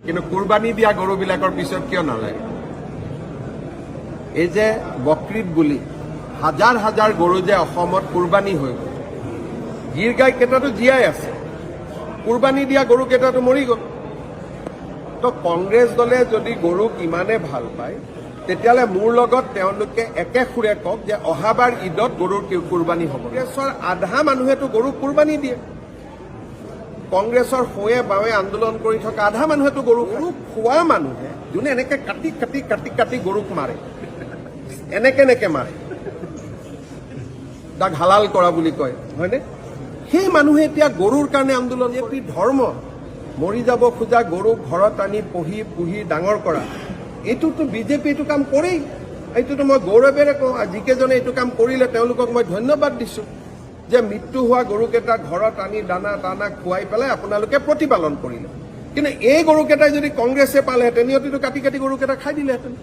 কিন্তু কুৰবানী দিয়া গৰুবিলাকৰ পিছত কিয় নালাগে? এই যে বকৰিদ বুলি হাজাৰ হাজাৰ গৰু যে অসমত কুৰবানী হৈ গ'ল, গিৰ গাই কেইটাতো জীয়াই আছে, কুৰবানী দিয়া গৰু কেইটাতো মৰি গ'ল। তো কংগ্ৰেছ দলে যদি গৰুক ইমানে ভাল পায়, তেতিয়াহ'লে মোৰ লগত তেওঁলোকে একে সুৰে কওক যে অহাবাৰ ঈদত গৰুৰ কুৰবানী হ'ব। কংগ্ৰেছৰ আধা মানুহেতো গৰুক কুৰবানী দিয়ে। কংগ্ৰেছৰ সোঁৱে বাৱে আন্দোলন কৰি থকা আধা মানুহেতো গৰুক খোৱা মানুহে, যোনে এনেকে কাটি কাটি কাটি কাটি গৰুক মাৰে, এনেকে মাৰে, তাক হালাল কৰা বুলি কয়, হয়নে? সেই মানুহে এতিয়া গৰুৰ কাৰণে আন্দোলন। বিজেপি ধৰ্ম মৰি যাব খোজা গৰুক ঘৰত আনি পুহি ডাঙৰ কৰা, এইটোতো বিজেপি এইটো কাম কৰেই। এইটোতো মই গৌৰৱেৰে কওঁ, যিকেইজনে এইটো কাম কৰিলে তেওঁলোকক মই ধন্যবাদ দিছোঁ যে মৃত্যু হোৱা গৰুকেইটা ঘৰত আনি দানা খুৱাই পেলাই আপোনালোকে প্ৰতিপালন কৰিলে। কিন্তু এই গৰুকেইটাই যদি কংগ্ৰেছে পালেহেঁতেন, সিহঁতিতো কাটি কাটি গৰুকেইটা খাই দিলেহেঁতেন।